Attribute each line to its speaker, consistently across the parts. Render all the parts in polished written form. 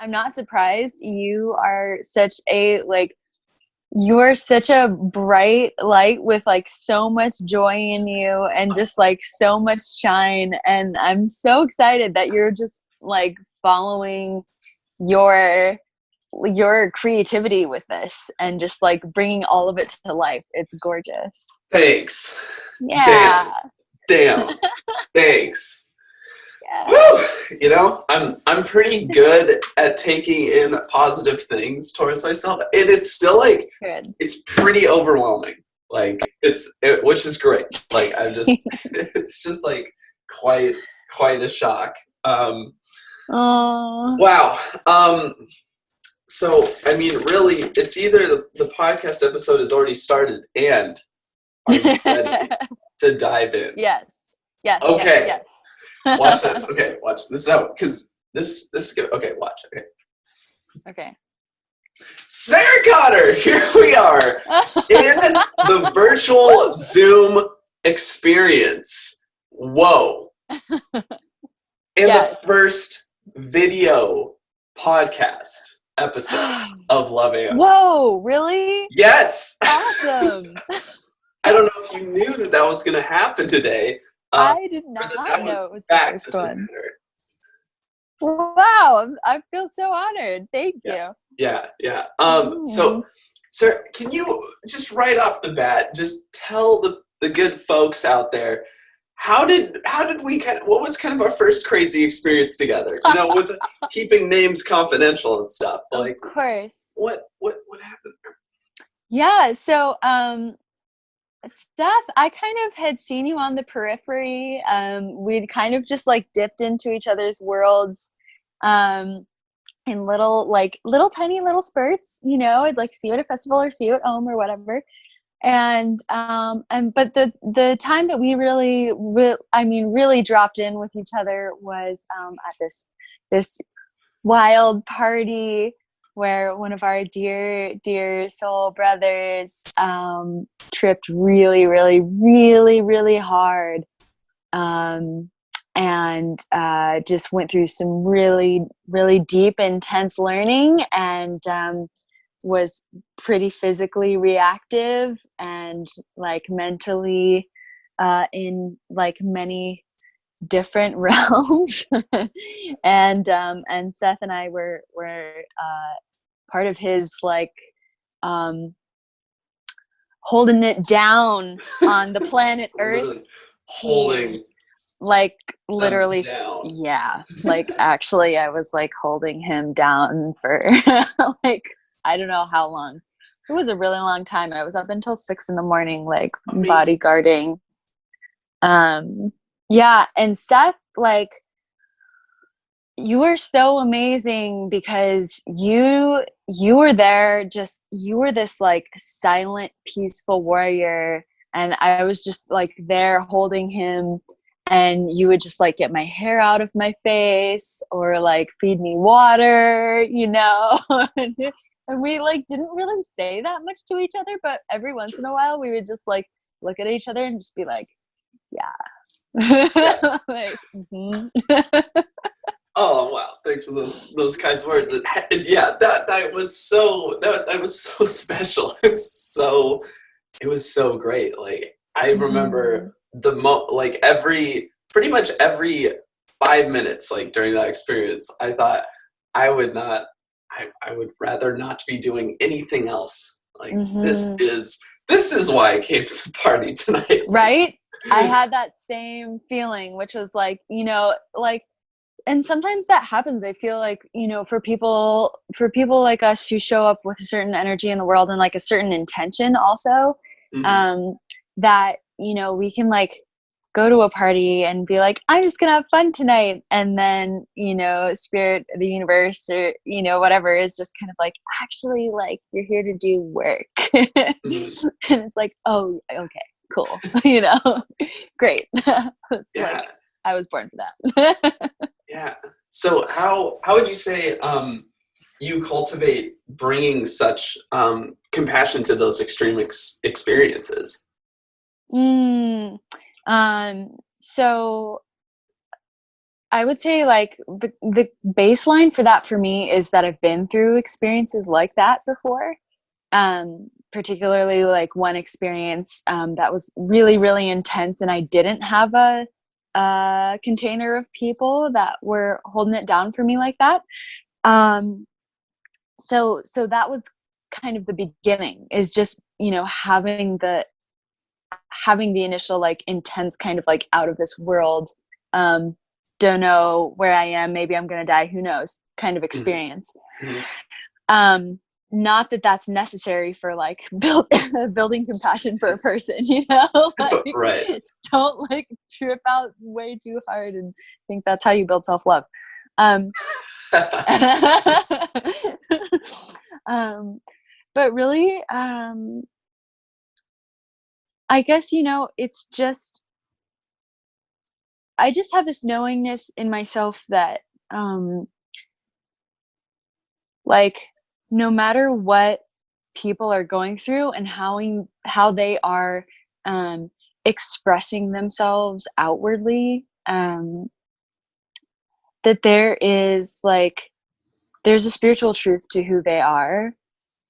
Speaker 1: I'm not surprised. You're such a bright light with like so much joy in you and just like so much shine. And I'm so excited that you're just like following your creativity with this and just like bringing all of it to life. It's gorgeous.
Speaker 2: Thanks.
Speaker 1: Yeah.
Speaker 2: Damn. Thanks.
Speaker 1: Yeah.
Speaker 2: Woo! You know, I'm pretty good at taking in positive things towards myself, and it's still like
Speaker 1: Good.
Speaker 2: it's pretty overwhelming. Like which is great. Like it's just like quite a shock. Wow. So I mean, really, it's either the podcast episode has already started, and are you ready to dive in?
Speaker 1: Yes.
Speaker 2: Okay.
Speaker 1: Yes.
Speaker 2: Watch this. Okay, watch this out because this is good. Okay, watch.
Speaker 1: Okay.
Speaker 2: Sarah Connor, here we are in the virtual Zoom experience. Whoa. In the first video podcast episode of Love Am.
Speaker 1: Whoa, really?
Speaker 2: Yes.
Speaker 1: Awesome.
Speaker 2: I don't know if you knew that was going to happen today.
Speaker 1: I did not know it was the first one. Wow, I feel so honored. Thank you.
Speaker 2: Yeah. So, sir, can you just right off the bat just tell the good folks out there how did we what was kind of our first crazy experience together? You know, with keeping names confidential and stuff. Like,
Speaker 1: of course.
Speaker 2: What happened?
Speaker 1: Yeah. So, Seth, I kind of had seen you on the periphery. We'd kind of just like dipped into each other's worlds in little tiny little spurts, you know. I'd like see you at a festival or see you at home or whatever. But the time that we really dropped in with each other was at this wild party where one of our dear soul brothers tripped really, really, really, really hard, and just went through some really, really deep, intense learning, and was pretty physically reactive and like mentally in like many different realms. and Seth and I were part of his like holding it down on the planet Earth,
Speaker 2: holding
Speaker 1: like literally
Speaker 2: down.
Speaker 1: Yeah, like actually I was like holding him down for like I don't know how long. It was a really long time. I was up until 6 a.m, like
Speaker 2: Amazing.
Speaker 1: bodyguarding. Yeah, and Seth, like, you were so amazing because you were there, just you were this like silent, peaceful warrior, and I was just like there holding him, and you would just like get my hair out of my face or like feed me water, you know. And we like didn't really say that much to each other, but every once in a while we would just like look at each other and just be like, yeah. Like,
Speaker 2: Oh wow! Thanks for those kinds of words. Yeah, that was so special. It was so great. Like I remember pretty much every 5 minutes, like during that experience, I thought I would rather not be doing anything else. Like this is why I came to the party tonight.
Speaker 1: Right? I had that same feeling, which was like, you know, like, and sometimes that happens. I feel like, you know, for people like us who show up with a certain energy in the world and like a certain intention also, that, you know, we can like go to a party and be like, I'm just gonna have fun tonight, and then, you know, spirit, the universe, or, you know, whatever is just kind of like, actually, like, you're here to do work. And it's like, oh, okay, cool. You know, great. Like, I was born for that.
Speaker 2: Yeah. So how would you say you cultivate bringing such compassion to those extreme experiences?
Speaker 1: So I would say like the baseline for that for me is that I've been through experiences like that before. Particularly like one experience that was really, really intense, and I didn't have a container of people that were holding it down for me like that. So that was kind of the beginning, is just, you know, having the initial like intense kind of like out of this world, don't know where I am, maybe I'm gonna die, who knows, kind of experience.
Speaker 2: Mm-hmm.
Speaker 1: Not that that's necessary for like building compassion for a person, you know, like
Speaker 2: Right.
Speaker 1: don't like trip out way too hard and think that's how you build self-love. um but really, I guess, you know, it's just, I just have this knowingness in myself that, like, no matter what people are going through and how they are, um, expressing themselves outwardly, that there is like, there's a spiritual truth to who they are.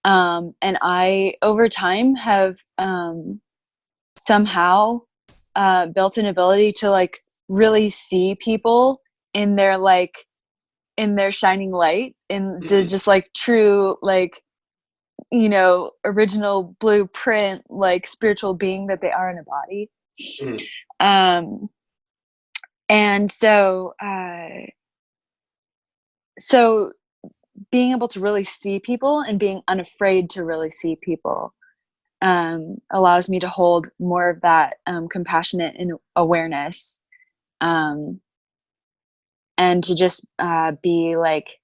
Speaker 1: And I, over time, have, somehow, built an ability to like really see people in their like, in their shining light, in the
Speaker 2: Mm-hmm.
Speaker 1: just like true, like, you know, original blueprint, like spiritual being that they are in a body.
Speaker 2: Mm-hmm.
Speaker 1: um and so so being able to really see people and being unafraid to really see people, allows me to hold more of that, compassionate and awareness, um and to just be like,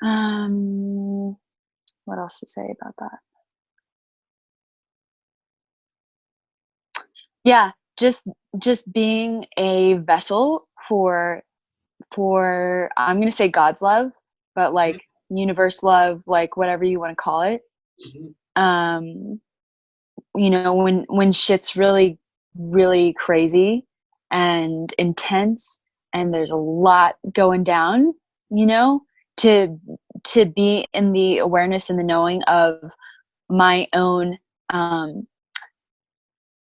Speaker 1: um what else to say about that? Yeah, just being a vessel for I'm gonna say God's love, but like universe love, like whatever you want to call it.
Speaker 2: Mm-hmm.
Speaker 1: Um, you know, when shit's really, really crazy and intense, and there's a lot going down, you know, to to be in the awareness and the knowing of my own,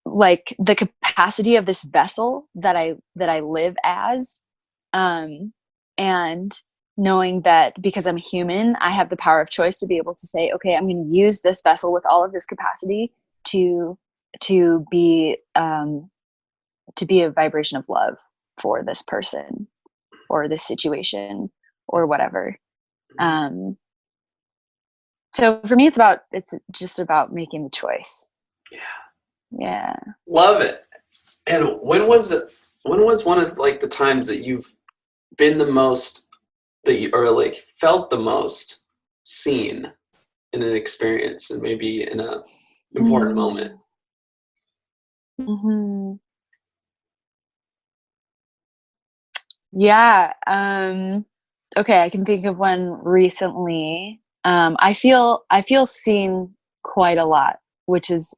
Speaker 1: like the capacity of this vessel that I live as, and knowing that because I'm human, I have the power of choice to be able to say, okay, I'm going to use this vessel with all of this capacity to to be um, to be a vibration of love for this person or this situation or whatever. Um, so for me, it's just about making the choice.
Speaker 2: Yeah.
Speaker 1: Yeah.
Speaker 2: Love it. And when was it? When was one of like the times that you've been the most, that you, or like felt the most seen in an experience, and maybe in a important moment?
Speaker 1: Mm. Hmm. Yeah. Okay, I can think of one recently. I feel seen quite a lot, which is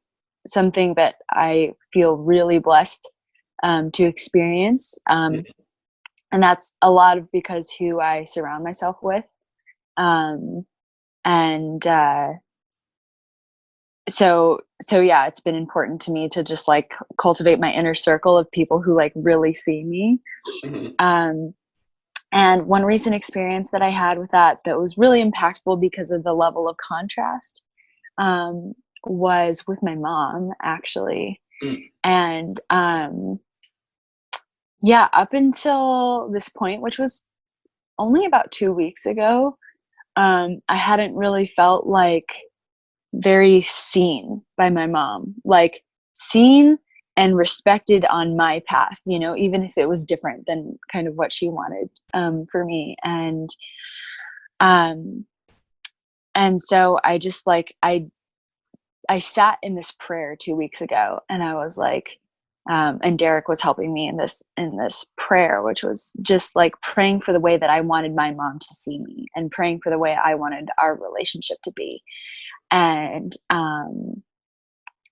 Speaker 1: something that I feel really blessed, to experience. And that's a lot of because who I surround myself with. Um, and so yeah, it's been important to me to just like cultivate my inner circle of people who like really see me.
Speaker 2: Mm-hmm.
Speaker 1: Um, And one recent experience that I had with that was really impactful because of the level of contrast, um, was with my mom, actually.
Speaker 2: Mm-hmm.
Speaker 1: And yeah, up until this point, which was only about 2 weeks ago, I hadn't really felt like very seen by my mom, like seen and respected on my path, you know, even if it was different than kind of what she wanted, for me. Um, and so I just like, I sat in this prayer 2 weeks ago, and I was like, and Derek was helping me in this prayer, which was just like praying for the way that I wanted my mom to see me and praying for the way I wanted our relationship to be. And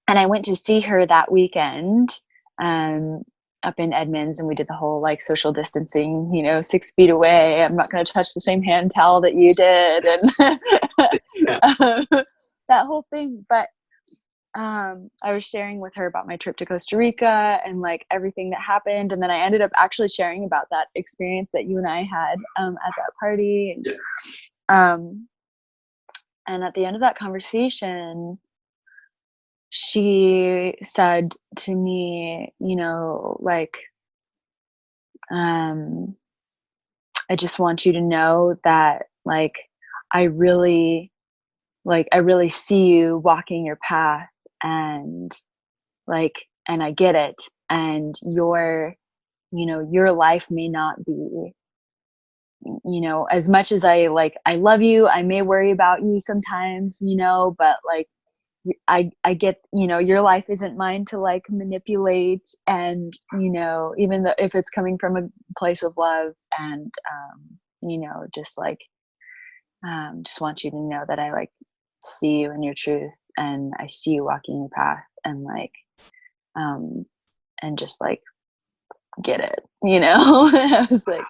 Speaker 1: I went to see her that weekend. Um, up in Edmonds, and we did the whole like social distancing, 6 feet away. I'm not going to touch the same hand towel that you did.
Speaker 2: Yeah.
Speaker 1: And that whole thing. But I was sharing with her about my trip to Costa Rica and like everything that happened. And then I ended up actually sharing about that experience that you and I had at that party.
Speaker 2: Yeah.
Speaker 1: And at the end of that conversation, she said to me, like, I just want you to know that like, I really see you walking your path, and like, and I get it. And your life may not be, as much as I love you, I may worry about you sometimes, but like, I get, your life isn't mine to like manipulate, and, even though if it's coming from a place of love, and, just like, just want you to know that I like see you in your truth, and I see you walking your path, and like, and just like get it, I was like,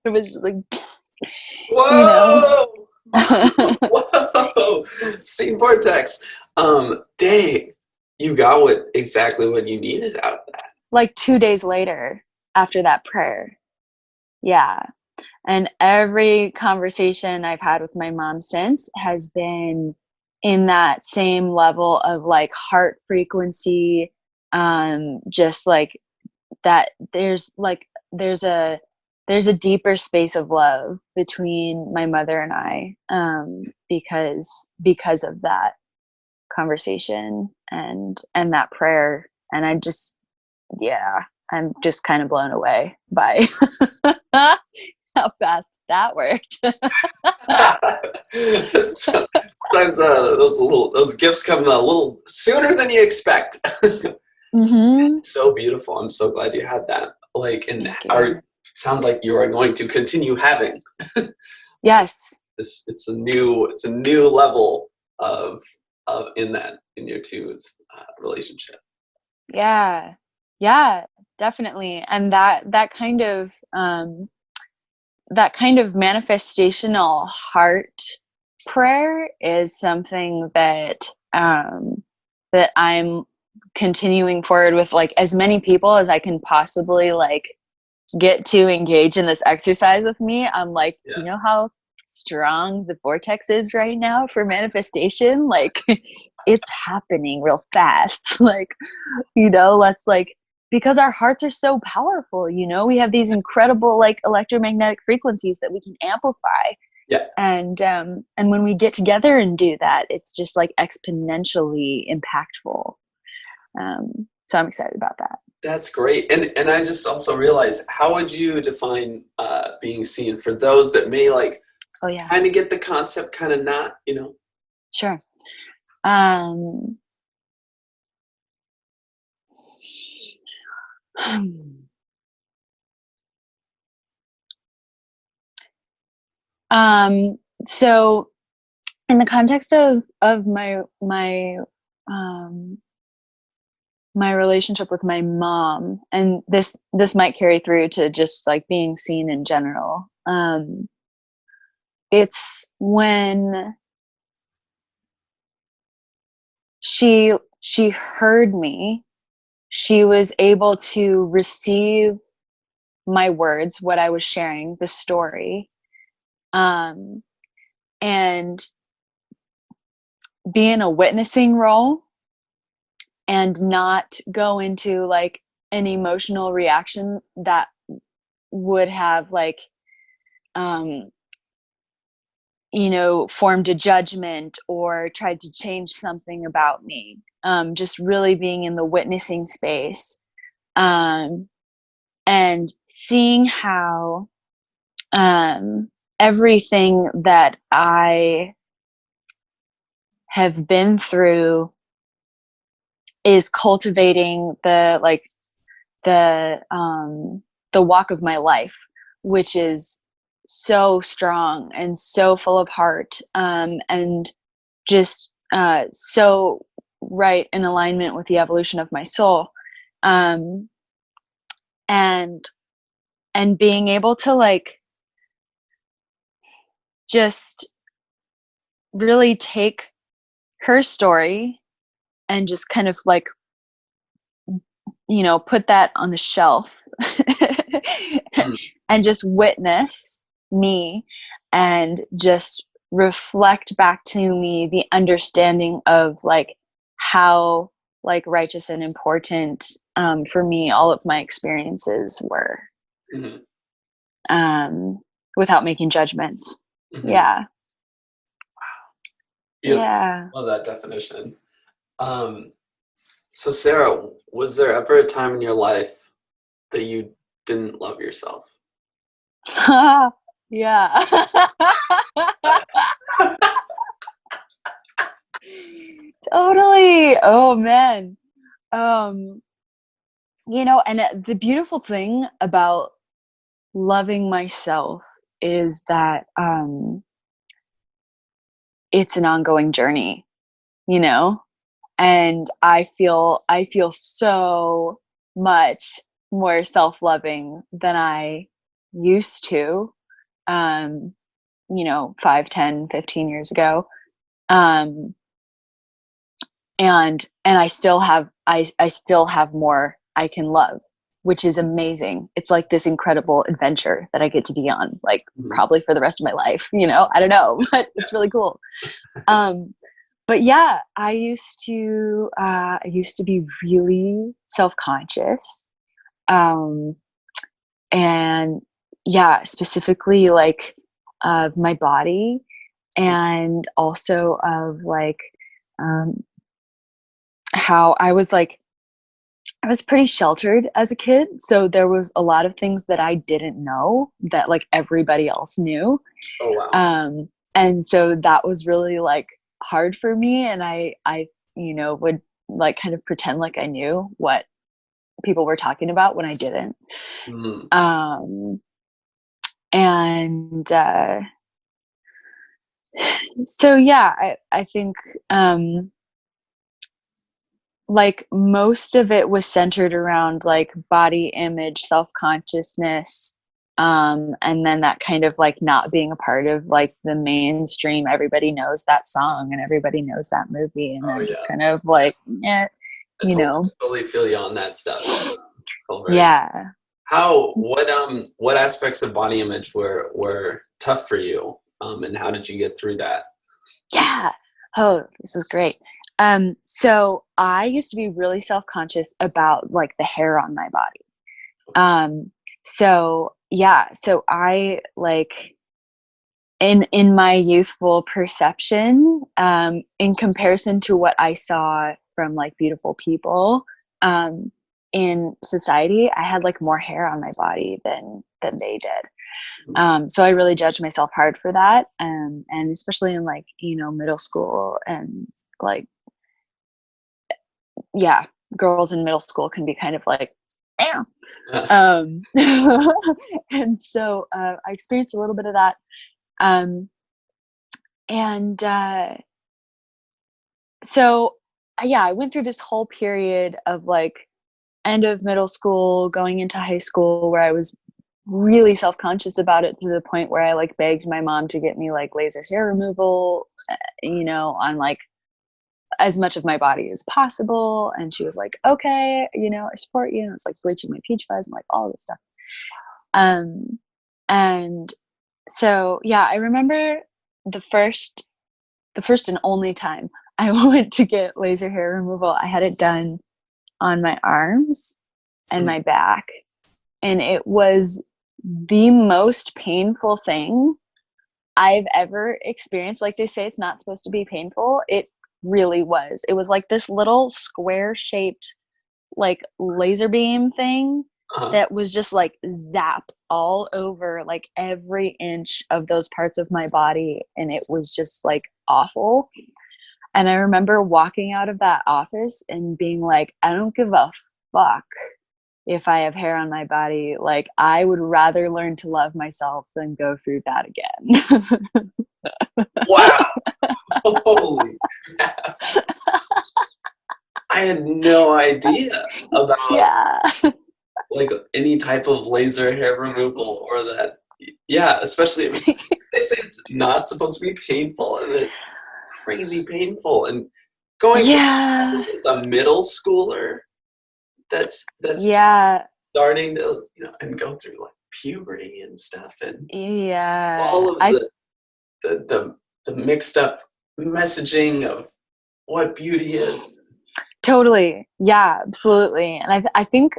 Speaker 1: it was just like,
Speaker 2: Whoa! Whoa! Scene vortex. Dang, you got exactly what you needed out of that.
Speaker 1: Like 2 days later, after that prayer, yeah. And every conversation I've had with my mom since has been in that same level of like heart frequency, just like that. There's a deeper space of love between my mother and I, because of that conversation and that prayer. And I'm just kind of blown away by how fast that worked.
Speaker 2: Sometimes those gifts come a little sooner than you expect.
Speaker 1: Mm-hmm.
Speaker 2: It's so beautiful. I'm so glad you had that. Like, and sounds like you are going to continue having.
Speaker 1: Yes.
Speaker 2: It's a new level of in your two's relationship.
Speaker 1: Yeah, definitely. And that kind of manifestational heart prayer is something that that I'm continuing forward with, like as many people as I can possibly like get to engage in this exercise with me. I'm like, do you know how strong the vortex is right now for manifestation? Like it's happening real fast. Like, let's like, because our hearts are so powerful, we have these incredible like electromagnetic frequencies that we can amplify.
Speaker 2: Yeah.
Speaker 1: And when we get together and do that, it's just like exponentially impactful. So I'm excited about that.
Speaker 2: That's great. And I just also realized, how would you define being seen for those that may like kind of get the concept, kind of not,
Speaker 1: Sure. So in the context of my relationship with my mom, and this might carry through to just like being seen in general. It's when she heard me, she was able to receive my words, what I was sharing, the story, and be in a witnessing role and not go into like an emotional reaction that would have like formed a judgment or tried to change something about me. Just really being in the witnessing space, and seeing how everything that I have been through is cultivating the walk of my life, which is so strong and so full of heart, and just so right in alignment with the evolution of my soul. Um, and being able to like just really take her story and just kind of like, put that on the shelf
Speaker 2: Mm.
Speaker 1: and just witness me and just reflect back to me the understanding of like how like righteous and important for me all of my experiences were,
Speaker 2: Mm-hmm.
Speaker 1: um, without making judgments.
Speaker 2: Mm-hmm.
Speaker 1: Yeah.
Speaker 2: Beautiful.
Speaker 1: Yeah.
Speaker 2: Love that definition. So Sarah, was there ever a time in your life that you didn't love yourself?
Speaker 1: Yeah. Totally. Oh man. Um, and the beautiful thing about loving myself is that it's an ongoing journey, you know? And I feel so much more self-loving than I used to, um, 5, 10, 15 years ago. Um, and I still have more I can love, which is amazing. It's like this incredible adventure that I get to be on, like
Speaker 2: Mm-hmm.
Speaker 1: probably for the rest of my life, I don't know, but it's really cool. um but yeah, I used to be really self-conscious, um and yeah, specifically like of my body, and also of like um how I was pretty sheltered as a kid, so there was a lot of things that I didn't know that like everybody else knew.
Speaker 2: Oh wow.
Speaker 1: And so that was really like hard for me, and I would like kind of pretend like I knew what people were talking about when I didn't.
Speaker 2: Mm-hmm.
Speaker 1: Um and so yeah, I think like most of it was centered around like body image, self-consciousness, and then that kind of like not being a part of like the mainstream. Everybody knows that song and everybody knows that movie, and
Speaker 2: Oh
Speaker 1: then just
Speaker 2: yeah.
Speaker 1: kind of like, yeah,
Speaker 2: I totally feel you on that stuff. Feel very.
Speaker 1: yeah.
Speaker 2: What aspects of body image were tough for you? And how did you get through that?
Speaker 1: Yeah. Oh, this is great. So I used to be really self-conscious about like the hair on my body. Um, so yeah, so I like in my youthful perception, in comparison to what I saw from like beautiful people, in society, I had like more hair on my body than they did. So I really judged myself hard for that. And especially in like, middle school and like, yeah, girls in middle school can be kind of like, "Meow." um, and so I experienced a little bit of that. Um, and so, yeah, I went through this whole period of like end of middle school, going into high school, where I was really self-conscious about it to the point where I like begged my mom to get me like laser hair removal, on like as much of my body as possible. And she was like, okay, I support you. And it's like bleaching my peach fuzz and like all this stuff. Um, and so, yeah, I remember the first and only time I went to get laser hair removal, I had it done on my arms and my back. And it was the most painful thing I've ever experienced. Like they say, it's not supposed to be painful. It really was. It was like this little square shaped, like laser beam thing
Speaker 2: Uh-huh.
Speaker 1: that was just like zap all over like every inch of those parts of my body. And it was just like awful. And I remember walking out of that office and being like, I don't give a fuck if I have hair on my body. Like, I would rather learn to love myself than go through that again.
Speaker 2: Wow. Holy crap. I had no idea about
Speaker 1: Yeah.
Speaker 2: like any type of laser hair removal or that. Yeah, especially if they say it's not supposed to be painful, and it's crazy painful. And going through the
Speaker 1: Yeah.
Speaker 2: process as a middle schooler, that's just
Speaker 1: Yeah.
Speaker 2: starting to, and go through like puberty and stuff, and
Speaker 1: Yeah.
Speaker 2: all of the mixed up messaging of what beauty is.
Speaker 1: Totally. Yeah, absolutely. And I think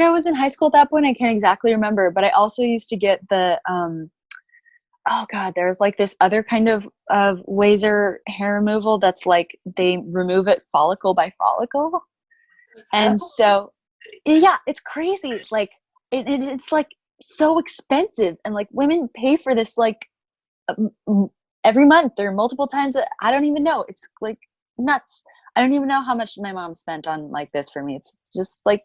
Speaker 1: I was in high school at that point. I can't exactly remember, but I also used to get the oh god, there's like this other kind of laser hair removal that's like they remove it follicle by follicle.
Speaker 2: How?
Speaker 1: And so yeah, it's crazy. Like it's like so expensive, and like women pay for this like every month or multiple times. I don't even know. It's like nuts. I don't even know how much my mom spent on like this for me. It's just like,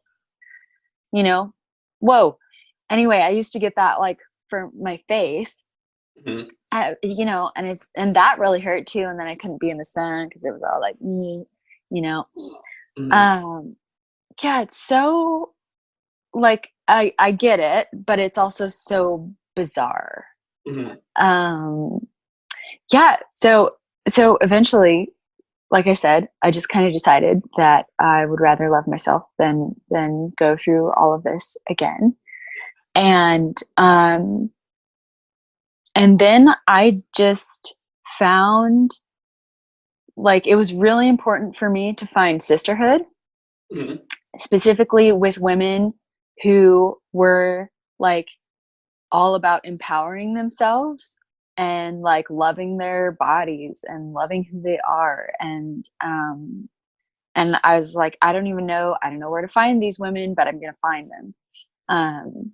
Speaker 1: you know, whoa. Anyway, I used to get that like for my face,
Speaker 2: Mhm.
Speaker 1: and that really hurt too. And then I couldn't be in the sun because it was all like, you know,
Speaker 2: Mhm.
Speaker 1: um, yeah, it's so like, I get it, but it's also so bizarre.
Speaker 2: Mhm.
Speaker 1: Um, yeah. So eventually, like I said, I just kind of decided that I would rather love myself than go through all of this again. And and then I just found like it was really important for me to find sisterhood,
Speaker 2: Mhm.
Speaker 1: specifically with women who were like all about empowering themselves and like loving their bodies and loving who they are. And I was like, I don't know where to find these women, but I'm going to find them. Um,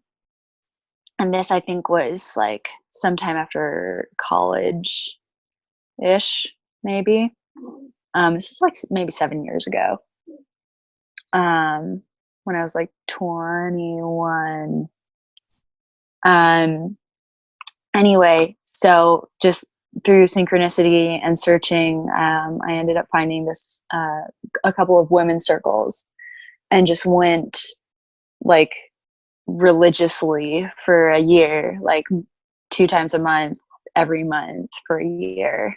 Speaker 1: and this, I think, was like sometime after college ish, maybe. This was like maybe 7 years ago. Um, when I was like 21. Um, anyway, so just through synchronicity and searching, I ended up finding this, a couple of women's circles, and just went like religiously for a year, like 2 times a month, every month for a year.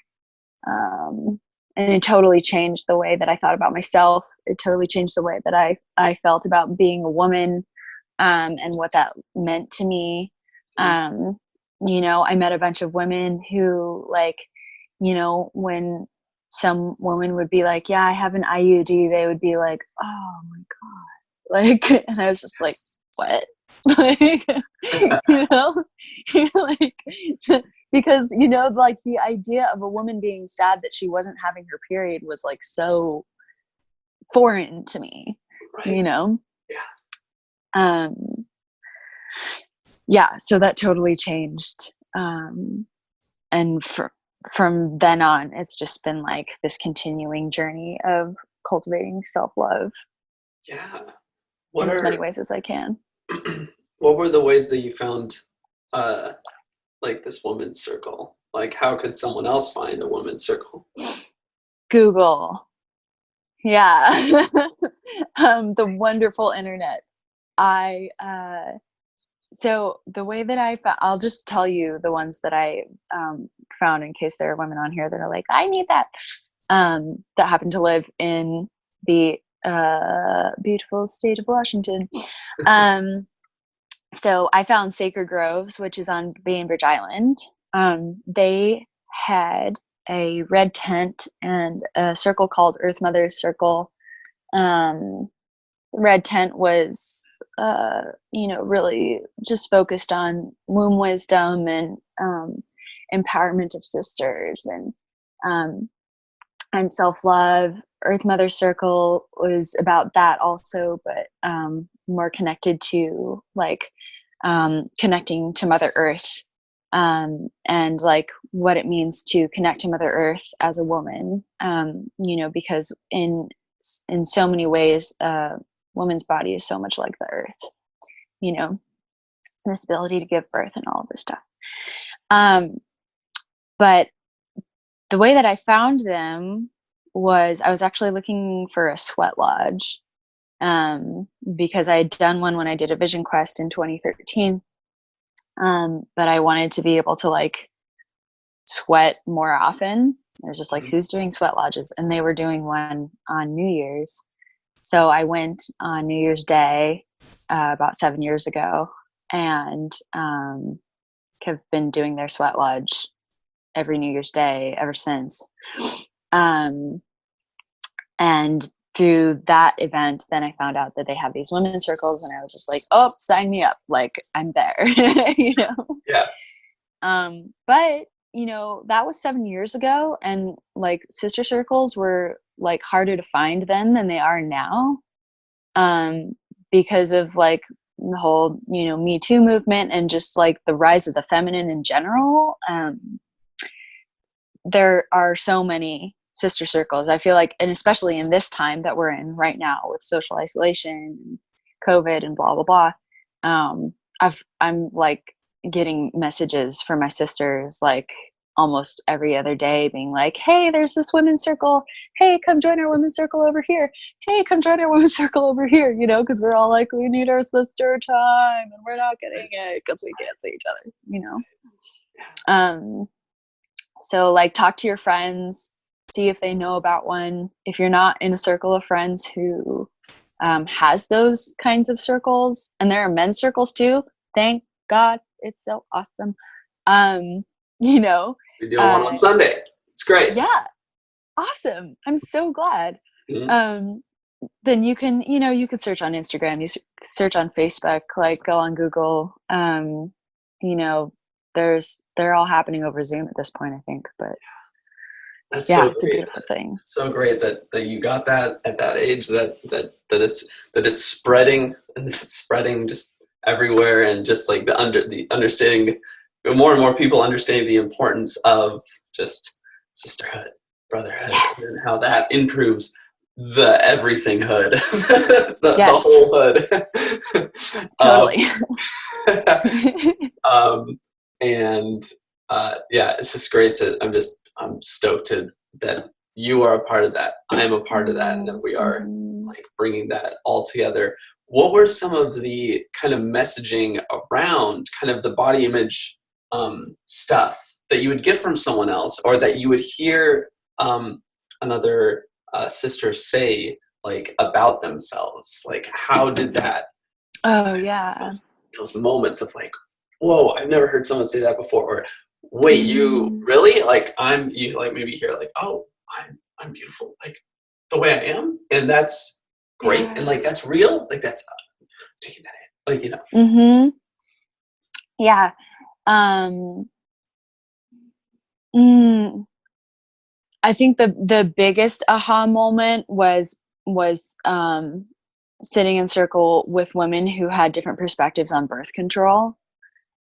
Speaker 1: Um, and it totally changed the way that I thought about myself. It totally changed the way that I felt about being a woman, and what that meant to me. Um, I met a bunch of women who, like, when some woman would be like, "Yeah, I have an IUD," they would be like, "Oh my god!" Like, and I was just like, "What?" Like, you know, like, because like the idea of a woman being sad that she wasn't having her period was like so foreign to me.
Speaker 2: Right.
Speaker 1: You know,
Speaker 2: Yeah.
Speaker 1: um, yeah. So that totally changed. And from then on, it's just been like this continuing journey of cultivating self love
Speaker 2: Yeah.
Speaker 1: in
Speaker 2: What
Speaker 1: as many
Speaker 2: are
Speaker 1: ways as I can.
Speaker 2: what were the ways that you found uh like this woman's circle? Like how could someone else find a woman's circle?
Speaker 1: Google. Yeah. The wonderful internet. I So the way that I'll just tell you the ones that I found in case there are women on here that are like, I need that. That happen to live in the beautiful state of Washington. Um, so I found Sacred Groves, which is on Bainbridge Island. They had a red tent and a circle called Earth Mother's Circle. Um, red tent was really just focused on womb wisdom and empowerment of sisters um, and self-love. Earth Mother Circle was about that also, but more connected to like connecting to Mother Earth, and like what it means to connect to Mother Earth as a woman, because in so many ways, woman's body is so much like the earth, you know, this ability to give birth and all of this stuff. But the way that I found them was I was actually looking for a sweat lodge, because I had done one when I did a Vision Quest in 2013. But I wanted to be able to like sweat more often. I was just like, who's doing sweat lodges? And they were doing one on New Year's. So I went on New Year's Day about 7 years ago, and have been doing their sweat lodge every New Year's Day ever since. And through that event, then I found out that they have these women's circles, and I was just like, oh, sign me up. Like, I'm there, you know?
Speaker 2: Yeah.
Speaker 1: But, you know, that was 7 years ago, and like sister circles were like harder to find then than they are now. Because of like the whole, you know, Me Too movement and just like the rise of the feminine in general. There are so many sister circles. I feel like, and especially in this time that we're in right now with social isolation and COVID and blah, blah, blah. I'm like getting messages from my sisters, like almost every other day being like, hey, there's this women's circle. Hey, come join our women's circle over here. Hey, come join our women's circle over here. You know, cause we're all like, we need our sister time and we're not getting it cause we can't see each other, you know? So like talk to your friends, see if they know about one. If you're not in a circle of friends who has those kinds of circles, and there are men's circles too, thank God, it's so awesome. You know,
Speaker 2: We do one on Sunday. It's great.
Speaker 1: Yeah, awesome. I'm so glad.
Speaker 2: Mm-hmm.
Speaker 1: Then you can, you know, you can search on Instagram, you search on Facebook, like go on Google. You know, they're all happening over Zoom at this point, I think, but
Speaker 2: That's
Speaker 1: yeah,
Speaker 2: so
Speaker 1: it's a
Speaker 2: great.
Speaker 1: beautiful thing.
Speaker 2: It's so great that you got that at that age, that it's spreading, and it's spreading just everywhere, and just like the understanding, more and more people understanding the importance of just sisterhood, brotherhood, and how that improves the everything hood, the whole hood.
Speaker 1: Totally.
Speaker 2: And yeah, it's just great. I'm stoked that you are a part of that. I am a part of that, and that we are like bringing that all together. What were some of the kind of messaging around kind of the body image stuff that you would get from someone else, or that you would hear another sister say like about themselves? Like, how did that?
Speaker 1: Oh yeah.
Speaker 2: Those moments of like, whoa, I've never heard someone say that before, or wait, you really? Like, you like maybe hear like, oh, I'm beautiful, like the way I am, and that's great, and like that's real, like that's taking that in, like, you know.
Speaker 1: Yeah. I think the biggest aha moment was sitting in circle with women who had different perspectives on birth control,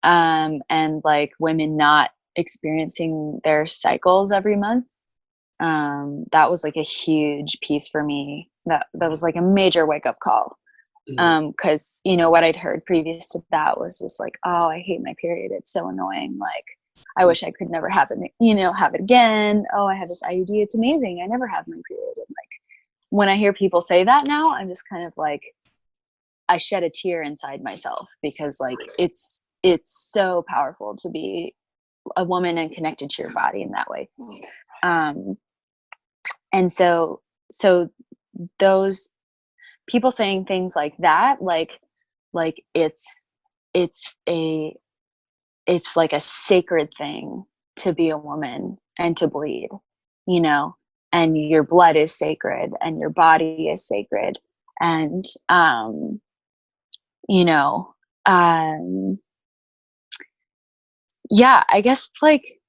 Speaker 1: and like women not experiencing their cycles every month. That was like a huge piece for me. That was like a major wake up call. Because you know what I'd heard previous to that was just like, oh, I hate my period. It's so annoying. Like, I wish I could never have it, you know, have it again. Oh, I have this IUD. It's amazing. I never have my period. And like, when I hear people say that now, I'm just kind of like, I shed a tear inside myself, because like it's so powerful to be a woman and connected to your body in that way. And so those people saying things like that, like it's like a sacred thing to be a woman and to bleed, you know, and your blood is sacred and your body is sacred. And, you know, yeah, I guess like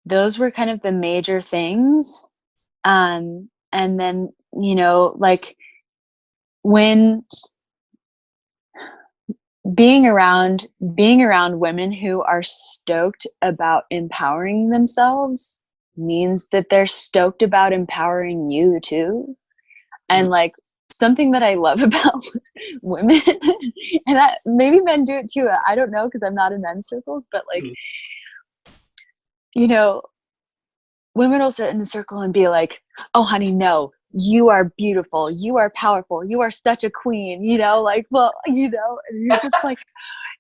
Speaker 1: those were kind of the major things. And then, you know, like when being around women who are stoked about empowering themselves means that they're stoked about empowering you too. And like something that I love about women, and maybe men do it too, I don't know, because I'm not in men's circles, but like, you know, women will sit in a circle and be like, oh honey, no, you are beautiful, you are powerful, you are such a queen, like, well, and you're just like,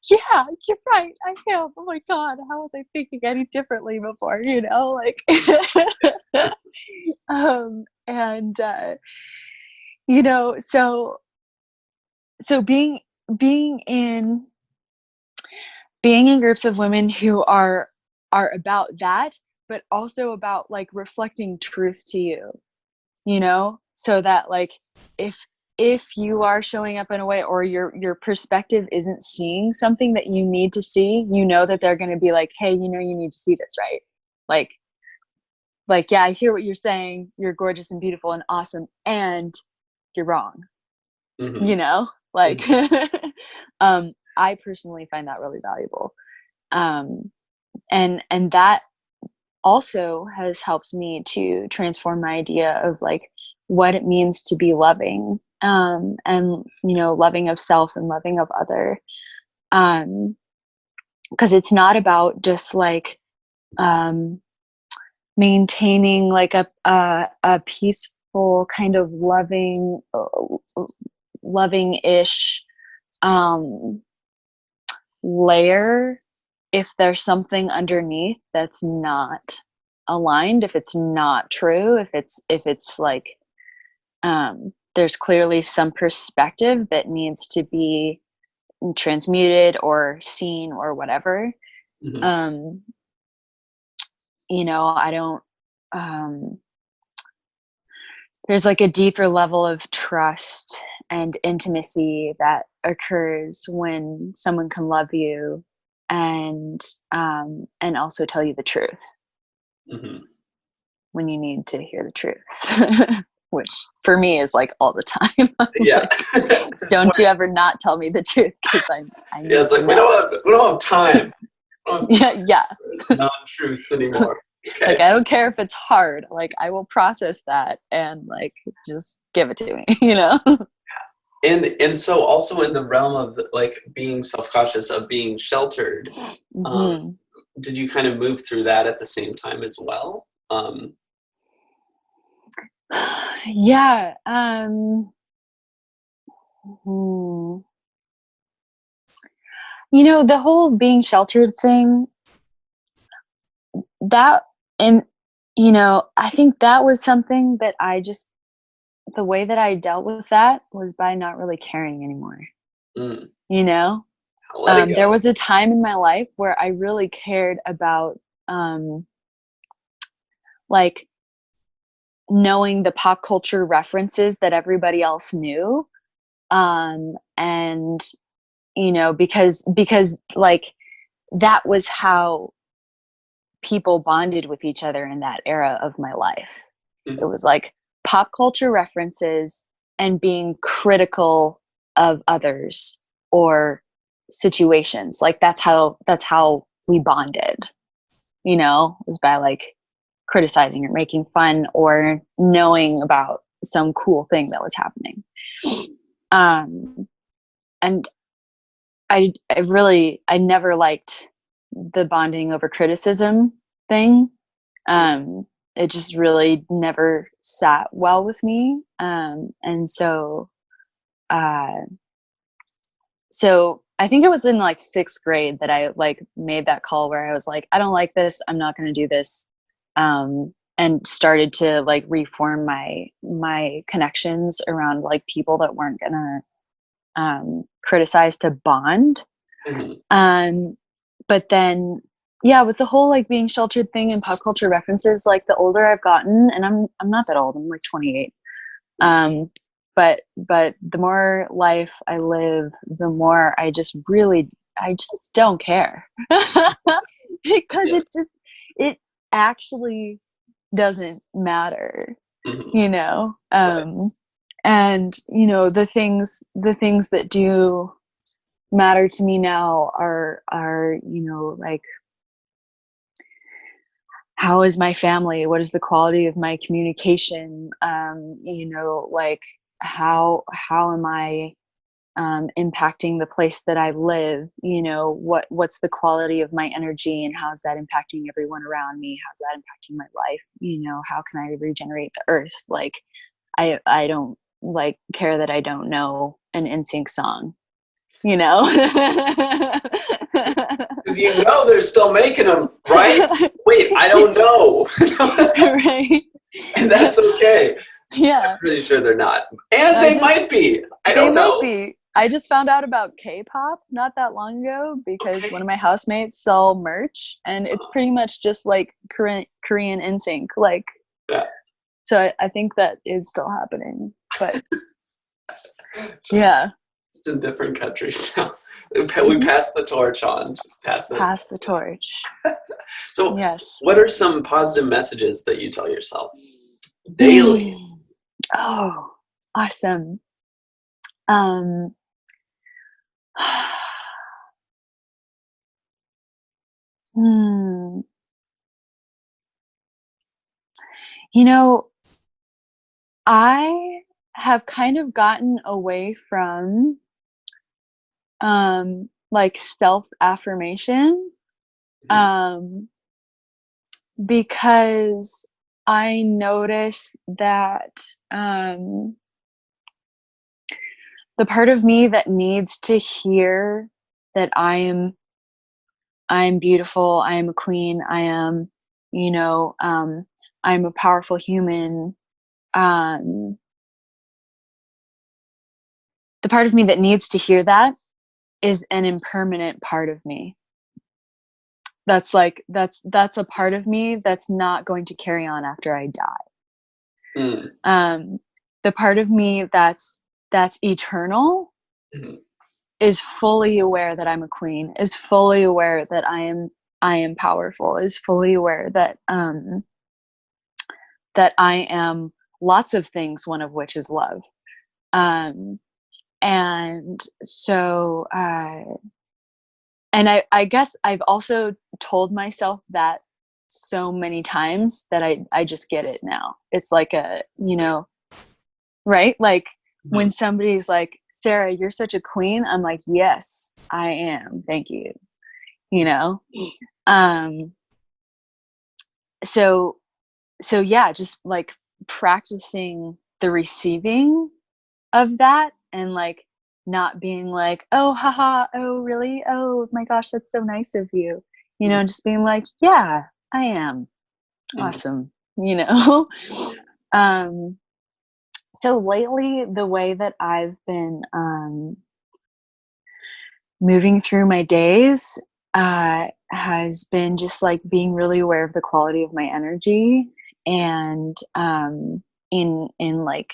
Speaker 1: yeah, you're right, I am. Oh my god, how was I thinking any differently before, like and so being in groups of women who are about that, but also about like reflecting truth to you, so that like if you are showing up in a way, or your perspective isn't seeing something that you need to see, that they're going to be like, hey, you need to see this, right? Like, yeah, I hear what you're saying, you're gorgeous and beautiful and awesome, and you're wrong. Like, I personally find that really valuable. And that also has helped me to transform my idea of like what it means to be loving, and loving of self and loving of other, because it's not about just like maintaining like a peaceful kind of loving-ish layer if there's something underneath that's not aligned, if it's not true, if it's like there's clearly some perspective that needs to be transmuted or seen or whatever. I don't there's like a deeper level of trust and intimacy that occurs when someone can love you and also tell you the truth when you need to hear the truth, which for me is like all the time.
Speaker 2: Yeah.
Speaker 1: Like, don't you ever not tell me the truth, because I need
Speaker 2: yeah, it's like we don't have time.
Speaker 1: Yeah.
Speaker 2: Non-truths anymore. Okay.
Speaker 1: Like, I don't care if it's hard. Like, I will process that and like just give it to me,
Speaker 2: And so also in the realm of like being self-conscious of being sheltered, did you kind of move through that at the same time as well?
Speaker 1: Yeah. The whole being sheltered thing, that, and I think that was something that the way that I dealt with that was by not really caring anymore.
Speaker 2: Letting go.
Speaker 1: There was a time in my life where I really cared about like knowing the pop culture references that everybody else knew, and because like that was how people bonded with each other in that era of my life. It was like pop culture references and being critical of others or situations. Like that's how we bonded, was by like criticizing or making fun or knowing about some cool thing that was happening. And I never liked the bonding over criticism thing. It just really never sat well with me. And so I think it was in like 6th grade that I like made that call where I was like, I don't like this. I'm not going to do this. And started to like reform my connections around like people that weren't going to criticize to bond. But then, yeah, with the whole like being sheltered thing and pop culture references, like the older I've gotten, and I'm not that old, I'm like 28. But the more life I live, the more I just don't care. Because it actually doesn't matter, and the things that do matter to me now are like, how is my family, what is the quality of my communication, like how am I impacting the place that I live? You know, what's the quality of my energy, and how's that impacting everyone around me? How's that impacting my life? You know, how can I regenerate the earth? Like, I don't like care that I don't know an NSYNC song, you know?
Speaker 2: Because you know they're still making them, right? Wait, I don't know.
Speaker 1: Right.
Speaker 2: And that's okay.
Speaker 1: Yeah.
Speaker 2: I'm pretty sure they're not. And they might be. I
Speaker 1: They
Speaker 2: don't
Speaker 1: might
Speaker 2: know.
Speaker 1: be. I just found out about K-pop not that long ago because
Speaker 2: Okay.
Speaker 1: one of my housemates sell merch, and it's pretty much just like Korean NSYNC. Like,
Speaker 2: Yeah.
Speaker 1: so I think that is still happening. But
Speaker 2: Just,
Speaker 1: yeah.
Speaker 2: just in different countries now. We
Speaker 1: Mm-hmm.
Speaker 2: pass the torch on. Just pass it.
Speaker 1: Pass the torch.
Speaker 2: So,
Speaker 1: Yes.
Speaker 2: what are some positive messages that you tell yourself daily?
Speaker 1: Oh, awesome. Um, hmm. You know, I have kind of gotten away from like self affirmation,
Speaker 2: Mhm.
Speaker 1: um, because I notice that the part of me that needs to hear that I'm beautiful, I am a queen, I am, you know, I'm a powerful human. Um, the part of me that needs to hear that is an impermanent part of me. That's like that's a part of me that's not going to carry on after I die.
Speaker 2: Mm.
Speaker 1: The part of me that's eternal
Speaker 2: Mhm.
Speaker 1: is fully aware that I'm a queen, is fully aware that I am powerful, is fully aware that I am lots of things, one of which is love. Um, and so, and I guess I've also told myself that so many times that I just get it now. It's like a, you know, right? Like when
Speaker 2: Mhm.
Speaker 1: somebody's like, Sarah, you're such a queen. I'm like, yes, I am. Thank you. You know? Um, so, so yeah, just like practicing the receiving of that, and like not being like, oh, haha, oh, really? Oh my gosh, that's so nice of you. You know, just being like, yeah, I am.
Speaker 2: Mhm.
Speaker 1: Awesome. You know? um, so lately, the way that I've been moving through my days has been just like being really aware of the quality of my energy, and in like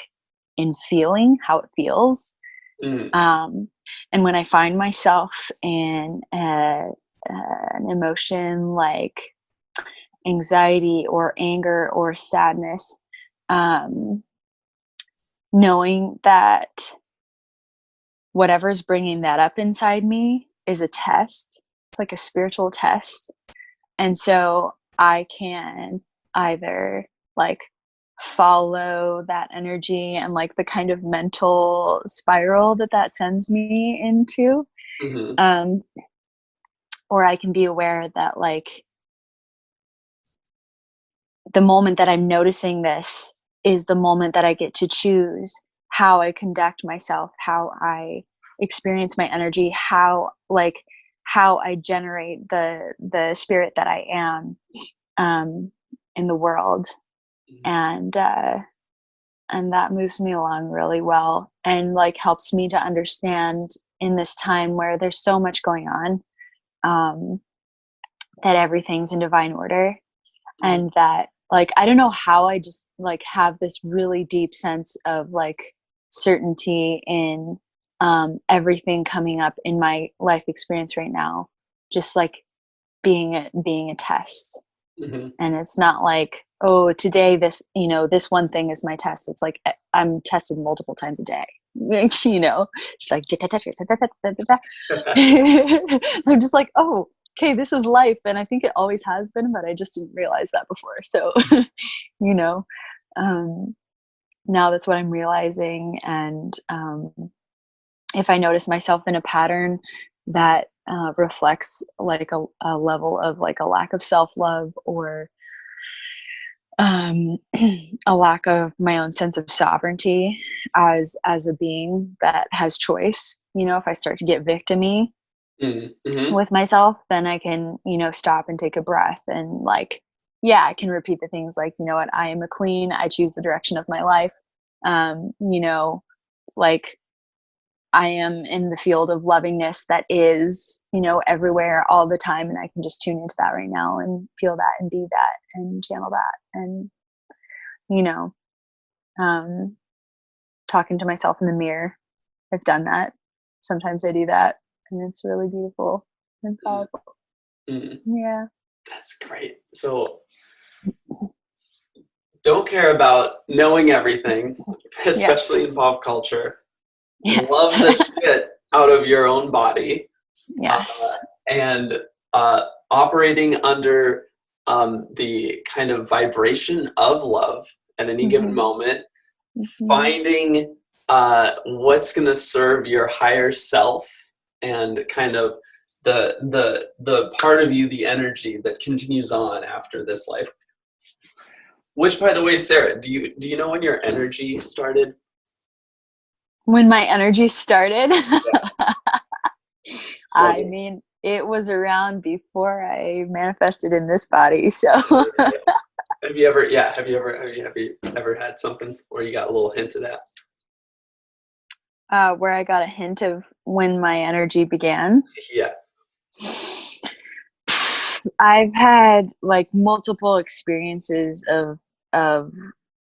Speaker 1: in feeling how it feels.
Speaker 2: Mhm.
Speaker 1: And when I find myself in an emotion like anxiety or anger or sadness, um, knowing that whatever's bringing that up inside me is a test. It's like a spiritual test. And so I can either like follow that energy and like the kind of mental spiral that that sends me into,
Speaker 2: Mhm.
Speaker 1: um, or I can be aware that like the moment that I'm noticing this is the moment that I get to choose how I conduct myself, how I experience my energy, how I generate the spirit that I am, um, in the world, and and that moves me along really well, and like helps me to understand in this time where there's so much going on, um, that everything's in divine order,
Speaker 2: Mhm.
Speaker 1: and that like I don't know how I just like have this really deep sense of like certainty in everything coming up in my life experience right now, just like being a test.
Speaker 2: Mhm.
Speaker 1: And it's not like, oh, today this, you know, this one thing is my test. It's like I'm tested multiple times a day. You know, it's like I'm just like, oh, okay, this is life, and I think it always has been, but I just didn't realize that before. So, you know, um, now that's what I'm realizing, and if I notice myself in a pattern that reflects like a level of like a lack of self-love, or um, a lack of my own sense of sovereignty as a being that has choice. If I start to get victimy
Speaker 2: Mm-hmm.
Speaker 1: with myself, then I can, stop and take a breath and like, yeah, I can repeat the things like, what, I am a queen. I choose the direction of my life. Like I am in the field of lovingness that is, everywhere all the time. And I can just tune into that right now and feel that and be that and channel that. And, you know, um, talking to myself in the mirror. I've done that. Sometimes I do that, and it's really beautiful and powerful.
Speaker 2: Mm-hmm.
Speaker 1: Yeah.
Speaker 2: That's great. So don't care about knowing everything,
Speaker 1: Yes.
Speaker 2: especially in pop culture.
Speaker 1: Yes.
Speaker 2: Love the shit out of your own body,
Speaker 1: Yes.
Speaker 2: and operating under the kind of vibration of love at any given
Speaker 1: Mm-hmm.
Speaker 2: moment,
Speaker 1: Mm-hmm.
Speaker 2: finding what's going to serve your higher self, and kind of the part of you, the energy that continues on after this life. Which, by the way, Sarah, do you know when your energy started?
Speaker 1: When my energy started,
Speaker 2: Yeah.
Speaker 1: I
Speaker 2: So
Speaker 1: mean, it was around before I manifested in this body. So,
Speaker 2: have you ever had something where you got a little hint of that?
Speaker 1: where I got a hint of when my energy began.
Speaker 2: Yeah.
Speaker 1: I've had like multiple experiences of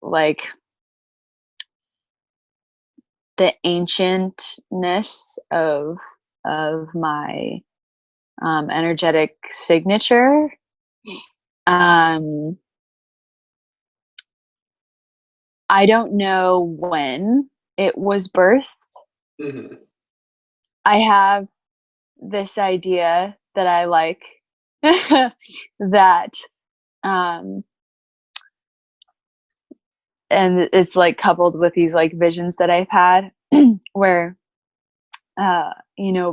Speaker 1: like the ancientness of my energetic signature. Um, I don't know when it was birthed.
Speaker 2: Mm-hmm.
Speaker 1: I have this idea that I like that um and it's like coupled with these like visions that I've had where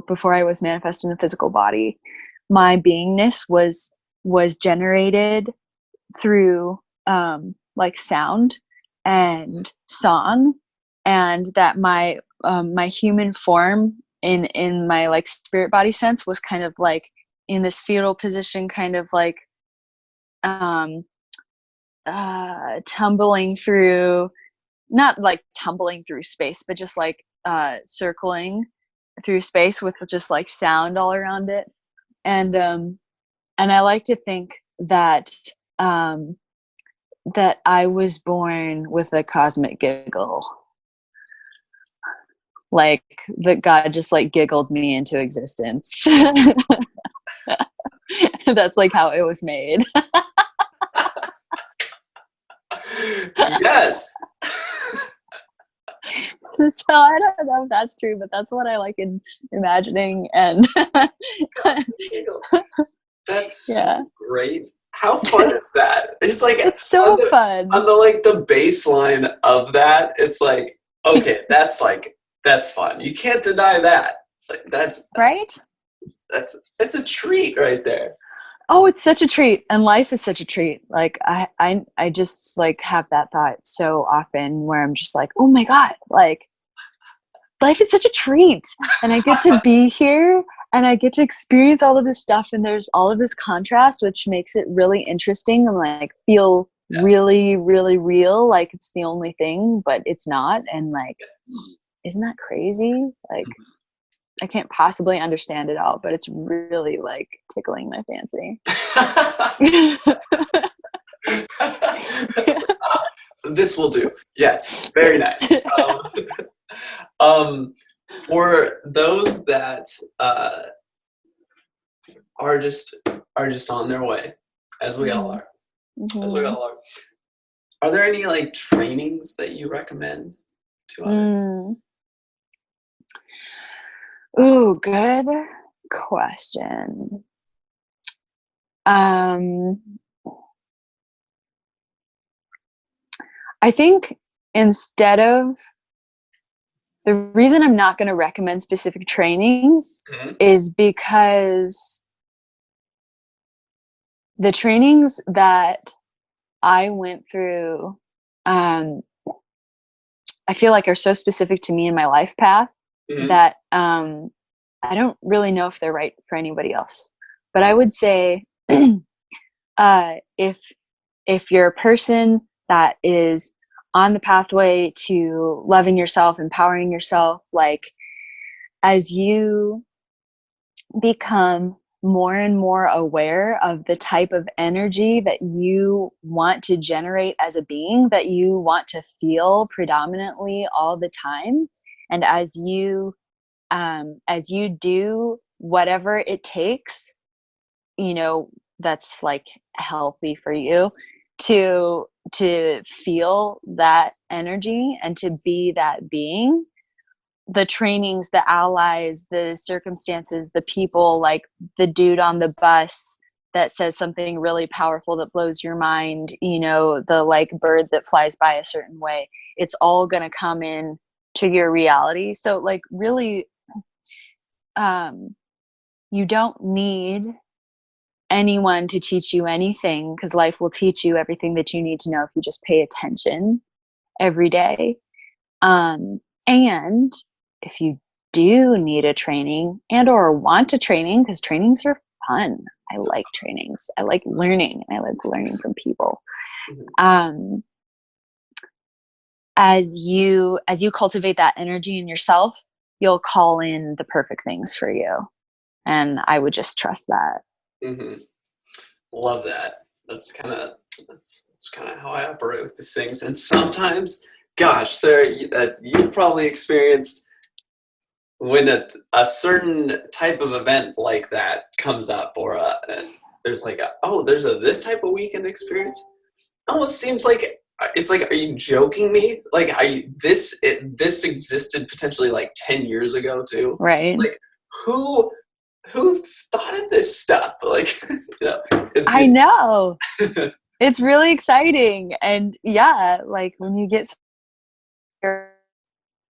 Speaker 1: before I was manifest in a physical body, my beingness was generated through like sound and song, and that my human form in my like spirit body sense was kind of like in this fetal position, kind of like um tumbling through, not like tumbling through space, but just like circling through space with just like sound all around it. And I like to think that um that I was born with a cosmic giggle, like that God just like giggled me into existence. That's like how it was made.
Speaker 2: Yes.
Speaker 1: So I don't know if that's true, but that's what I like in imagining. And
Speaker 2: That's
Speaker 1: yeah,
Speaker 2: so great. How fun is that? It's like
Speaker 1: it's
Speaker 2: on
Speaker 1: so
Speaker 2: the
Speaker 1: fun,
Speaker 2: on the like the baseline of that, it's like, okay, that's fun. You can't deny that. Like
Speaker 1: right?
Speaker 2: that's a treat right there.
Speaker 1: Oh, it's such a treat, and life is such a treat. Like I just like have that thought so often where I'm just like, oh my god, like life is such a treat, and I get to be here, and I get to experience all of this stuff, and there's all of this contrast, which makes it really interesting and like feel
Speaker 2: Yeah.
Speaker 1: really, really real. Like it's the only thing, but it's not, and like, isn't that crazy? Like I can't possibly understand it all, but it's really like tickling my fancy.
Speaker 2: This will do. Yes, very
Speaker 1: Yes.
Speaker 2: nice. Um, for those that are just on their way, as we all
Speaker 1: Mm-hmm.
Speaker 2: are, as we
Speaker 1: Mm-hmm.
Speaker 2: all are there any like trainings that you recommend to others?
Speaker 1: Mm. Ooh, good question. Um, I think instead of the reason I'm not going to recommend specific trainings is because the trainings that I went through, I feel like are so specific to me and my life path that I don't really know if they're right for anybody else. But I would say if you're a person that is on the pathway to loving yourself, empowering yourself, like as you become more and more aware of the type of energy that you want to generate as a being, that you want to feel predominantly all the time, and as you do whatever it takes, that's like healthy for you to feel that energy and to be that being, the trainings, the allies, the circumstances, the people, like the dude on the bus that says something really powerful that blows your mind, the like bird that flies by a certain way, it's all going to come in to your reality. So like really, you don't need anyone to teach you anything, because life will teach you everything that you need to know if you just pay attention every day. And if you do need a training and or want a training, because trainings are fun. I like trainings. I like learning. I like learning from people. As you cultivate that energy in yourself, you'll call in the perfect things for you. And I would just trust that.
Speaker 2: Love that. That's kind of how I operate with these things. And sometimes, gosh, Sarah, you've probably experienced when a certain type of event like that comes up, or there's like there's this type of weekend experience. It almost seems like it's like, are you joking me? Like, this existed potentially like 10 years ago too,
Speaker 1: right?
Speaker 2: Like, who thought of this stuff? Like,
Speaker 1: I know. It's really exciting. And yeah, like when you get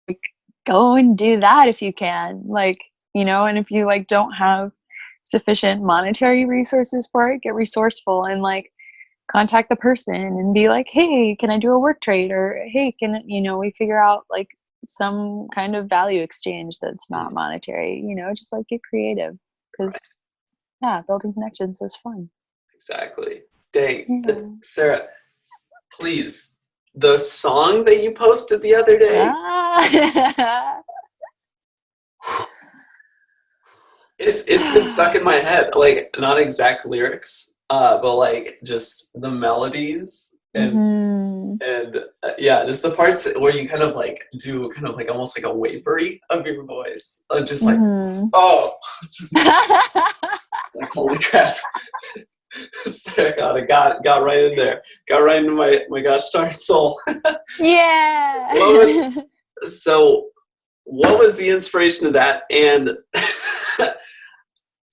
Speaker 1: like, go and do that if you can, like, and if you like don't have sufficient monetary resources for it, get resourceful and like contact the person and be like, hey, can I do a work trade? Or hey, can we figure out like some kind of value exchange that's not monetary, just like get creative, because yeah, building connections is fun.
Speaker 2: Exactly. Dang. Sarah, please, the song that you posted the other day, it's been stuck in my head. Like, not exact lyrics, but like just the melodies and yeah, just the parts where you kind of like do kind of like almost like a wavery of your voice, just like it's just like, holy crap. Sarah got right in there. Got right into my gosh darn soul.
Speaker 1: Yeah.
Speaker 2: What was the inspiration of that? And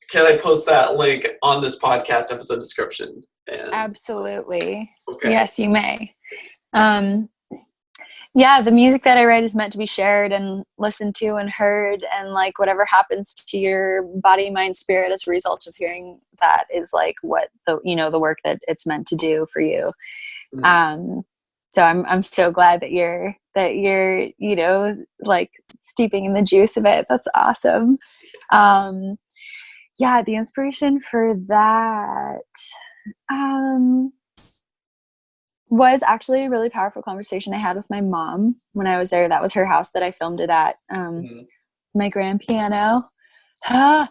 Speaker 2: can I post that link on this podcast episode description?
Speaker 1: Absolutely.
Speaker 2: Okay.
Speaker 1: Yes, you may. Yeah, the music that I write is meant to be shared and listened to and heard, and like whatever happens to your body, mind, spirit as a result of hearing that is like what the work that it's meant to do for you. So I'm so glad that you're like steeping in the juice of it. That's awesome. Yeah, the inspiration for that was actually a really powerful conversation I had with my mom when I was there. That was her house that I filmed it at. My grand piano that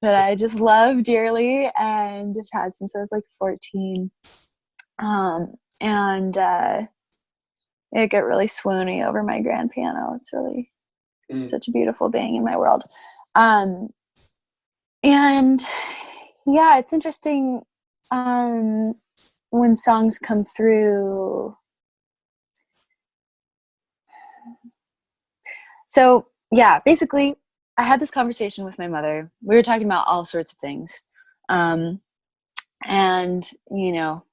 Speaker 1: I just love dearly and have had since I was like 14. And it get really swoony over my grand piano. It's really such a beautiful being in my world. And yeah, it's interesting when songs come through. So yeah, basically I had this conversation with my mother. We were talking about all sorts of things. And,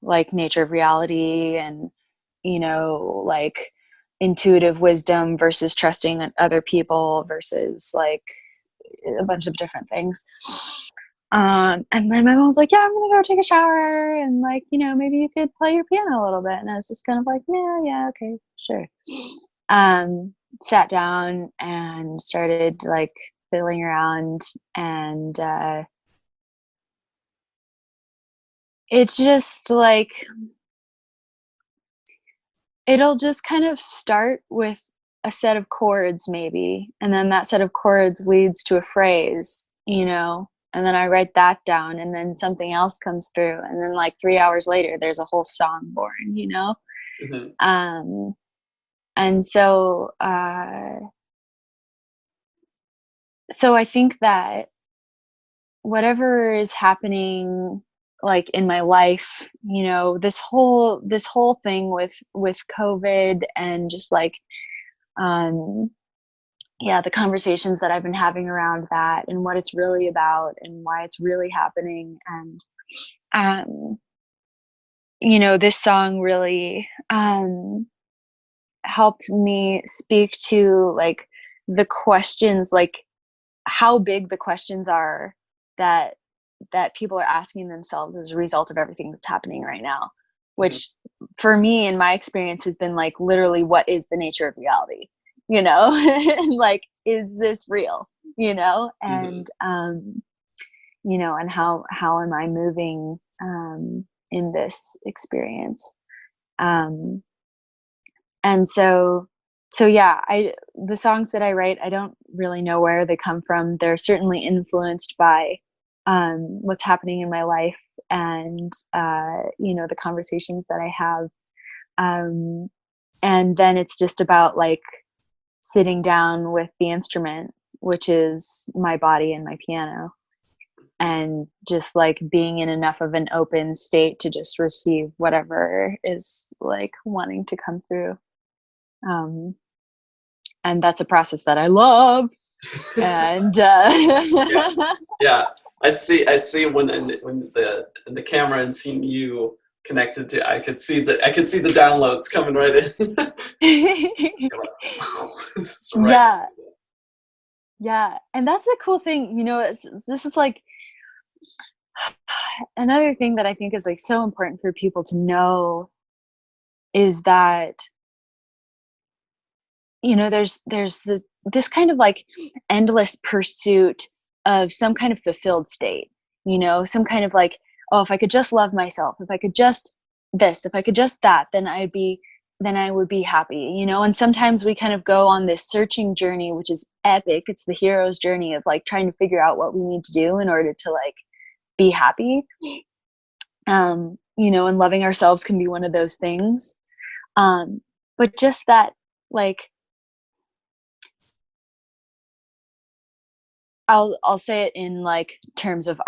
Speaker 1: like nature of reality and, like intuitive wisdom versus trusting other people versus like a bunch of different things. And then my mom was like, yeah, I'm gonna go take a shower and like, maybe you could play your piano a little bit. And I was just kind of like, yeah, okay, sure. Sat down and started like fiddling around, and it's just like, it'll just kind of start with a set of chords maybe, and then that set of chords leads to a phrase, and then I write that down, and then something else comes through, and then like 3 hours later there's a whole song born.
Speaker 2: Mm-hmm.
Speaker 1: And so so I think that whatever is happening like in my life, this whole thing with COVID, and just like the conversations that I've been having around that, and what it's really about, and why it's really happening. And this song really helped me speak to like the questions, like how big the questions are that people are asking themselves as a result of everything that's happening right now, which for me, in my experience, has been like, literally, what is the nature of reality? Like, is this real? And and how am I moving in this experience? And so yeah, the songs that I write, I don't really know where they come from. They're certainly influenced by what's happening in my life, and the conversations that I have. And then it's just about like sitting down with the instrument, which is my body and my piano, and just like being in enough of an open state to just receive whatever is like wanting to come through. And that's a process that I love. And
Speaker 2: yeah. I see when the camera and seeing you connected to, I could see the downloads coming right in. Right.
Speaker 1: Yeah, and that's the cool thing, this is like another thing that I think is like so important for people to know, is that there's this kind of like endless pursuit of some kind of fulfilled state, some kind of like, oh, if I could just love myself, if I could just this, if I could just that, then I would be happy, and sometimes we kind of go on this searching journey, which is epic. It's the hero's journey of like trying to figure out what we need to do in order to like be happy. And loving ourselves can be one of those things. But just that, like, I'll say it in like terms of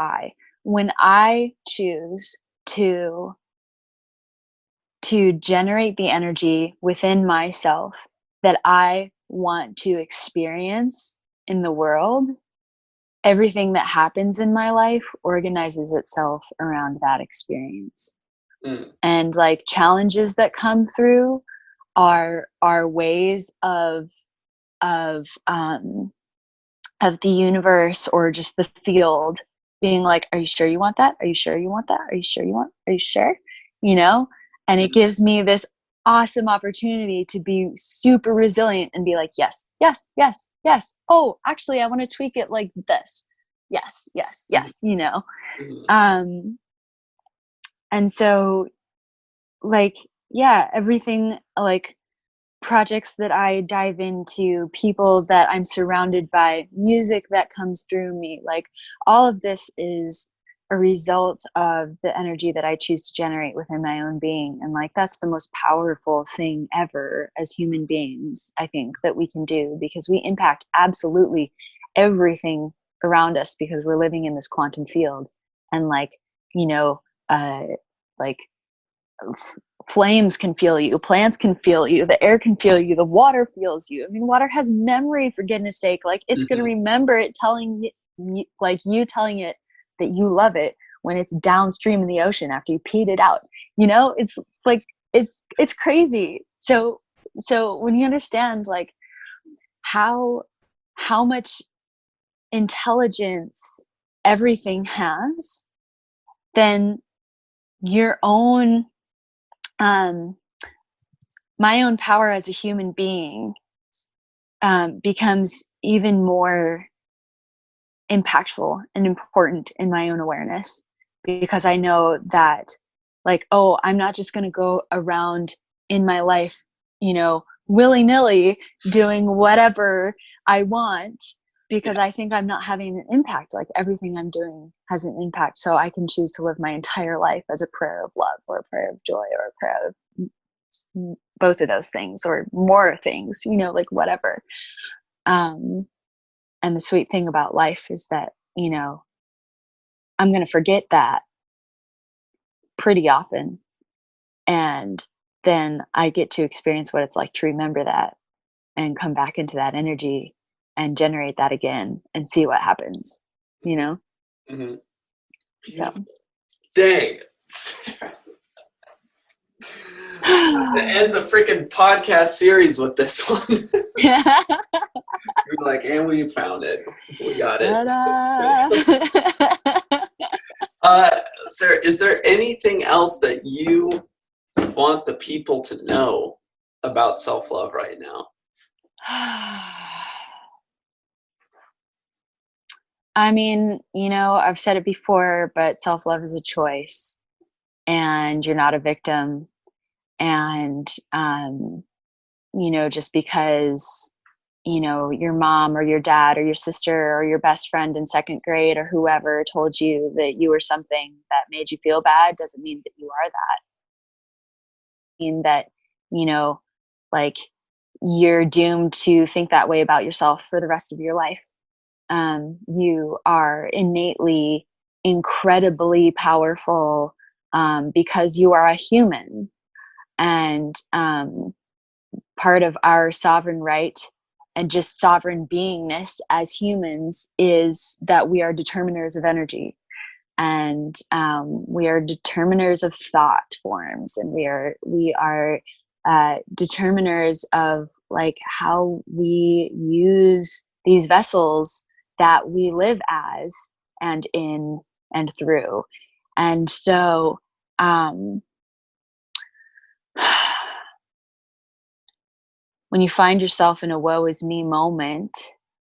Speaker 1: when I choose to generate the energy within myself that I want to experience in the world, everything that happens in my life organizes itself around that experience. And like challenges that come through are ways of the universe, or just the field, being like, are you sure you want that? Are you sure you want that? Are you sure? And it gives me this awesome opportunity to be super resilient and be like, yes, yes, yes, yes. Oh, actually, I want to tweak it like this. Yes, yes, yes, and so like, yeah, everything, like projects that I dive into, people that I'm surrounded by, music that comes through me, like all of this is a result of the energy that I choose to generate within my own being. And like, that's the most powerful thing ever as human beings, I think, that we can do, because we impact absolutely everything around us, because we're living in this quantum field. And like, like flames can feel you, plants can feel you, the air can feel you, the water feels you. I mean, water has memory, for goodness sake. Like, it's going to remember it telling you, like you telling it that you love it when it's downstream in the ocean after you peed it out. It's like, it's crazy. So So when you understand like how much intelligence everything has, then your own my own power as a human being becomes even more impactful and important in my own awareness, because I know that like, oh, I'm not just going to go around in my life, willy-nilly doing whatever I want because
Speaker 2: Yeah.
Speaker 1: I think I'm not having an impact. Like everything I'm doing has an impact. So I can choose to live my entire life as a prayer of love or a prayer of joy or a prayer of both of those things or more things, like whatever. And the sweet thing about life is that, I'm going to forget that pretty often. And then I get to experience what it's like to remember that and come back into that energy and generate that again and see what happens,
Speaker 2: Mm-hmm.
Speaker 1: So.
Speaker 2: Dang. To end the freaking podcast series with this one. We're like, and we found it. We got it. Sarah, is there anything else that you want the people to know about self-love right now?
Speaker 1: I mean, I've said it before, but self-love is a choice and you're not a victim. And, just because, your mom or your dad or your sister or your best friend in second grade or whoever told you that you were something that made you feel bad doesn't mean that you are that. Mean that, like you're doomed to think that way about yourself for the rest of your life. You are innately incredibly powerful because you are a human. And part of our sovereign right and just sovereign beingness as humans is that we are determiners of energy. And we are determiners of thought forms, and we are determiners of like how we use these vessels that we live as and in and through. And so when you find yourself in a woe is me moment,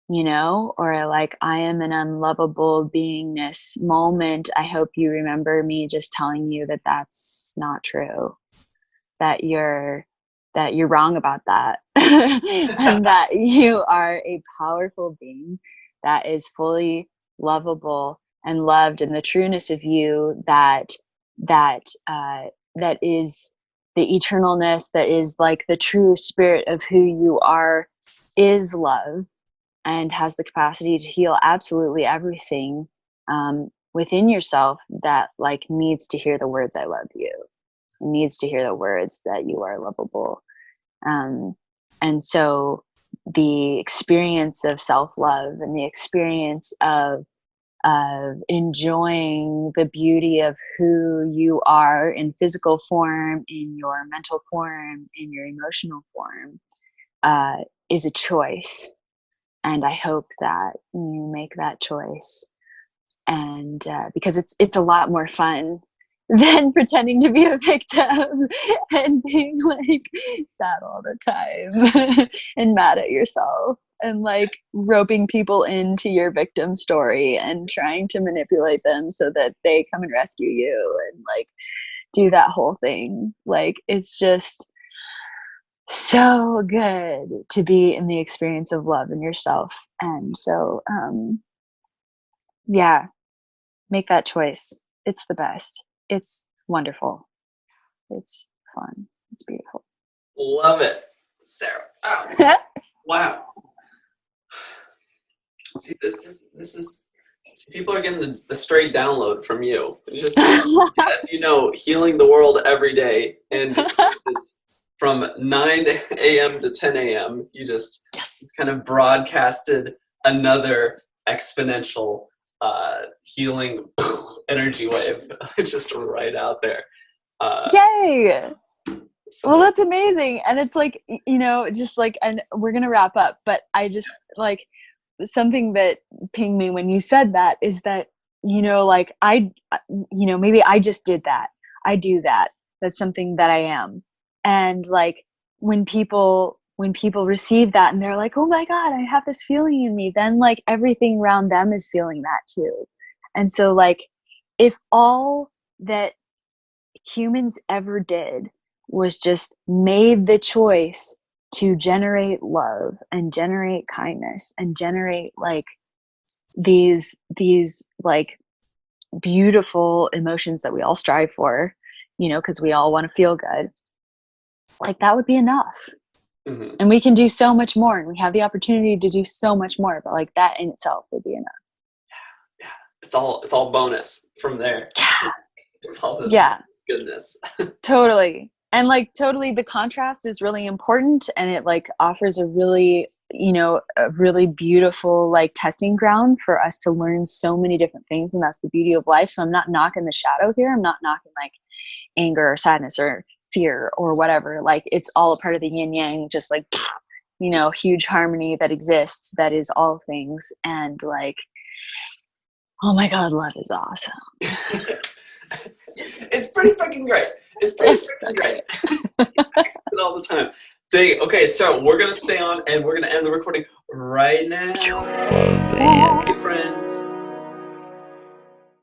Speaker 1: or like I am an unlovable beingness moment, I hope you remember me just telling you that that's not true, that you're wrong about that. And that you are a powerful being that is fully lovable and loved, and the trueness of you that is the eternalness, that is like the true spirit of who you are, is love and has the capacity to heal absolutely everything within yourself that like needs to hear the words I love you, needs to hear the words that you are lovable. And so the experience of self-love and the experience of enjoying the beauty of who you are in physical form, in your mental form, in your emotional form, is a choice. And I hope that you make that choice. And because it's a lot more fun than pretending to be a victim and being like sad all the time and mad at yourself and like roping people into your victim story and trying to manipulate them so that they come and rescue you and like do that whole thing. Like it's just so good to be in the experience of love in yourself. And so yeah, make that choice. It's the best. It's wonderful. It's fun. It's beautiful.
Speaker 2: Love it, Sarah. Oh, wow. See, see, people are getting the straight download from you. It's just, as you know, healing the world every day. And it's from 9 a.m. to 10 a.m. You just kind of broadcasted another exponential healing energy wave just right out there.
Speaker 1: Yay! Well,
Speaker 2: So
Speaker 1: that's amazing. And it's like, just like, and we're going to wrap up, but I just like something that pinged me when you said that is that, like maybe I just did that. I do that. That's something that I am. And like when people receive that and they're like, oh my God, I have this feeling in me, then like everything around them is feeling that too. And so like if all that humans ever did was just made the choice to generate love and generate kindness and generate like these like beautiful emotions that we all strive for, because we all want to feel good, like that would be enough.
Speaker 2: mm-hmm.
Speaker 1: And we can do so much more, and we have the opportunity to do so much more, but like that in itself would be enough.
Speaker 2: Yeah, it's all bonus from there.
Speaker 1: Yeah.
Speaker 2: It's all this
Speaker 1: Yeah.
Speaker 2: goodness.
Speaker 1: Totally. And like totally the contrast is really important, and it like offers a really, a really beautiful like testing ground for us to learn so many different things, and that's the beauty of life. So I'm not knocking the shadow here. I'm not knocking like anger or sadness or fear or whatever. Like it's all a part of the yin yang, just like huge harmony that exists, that is all things. And like, oh my God, love is awesome.
Speaker 2: It's pretty fucking great. It's pretty fucking great. It all the time. Dang. Okay, so we're gonna stay on and we're gonna end the recording right now.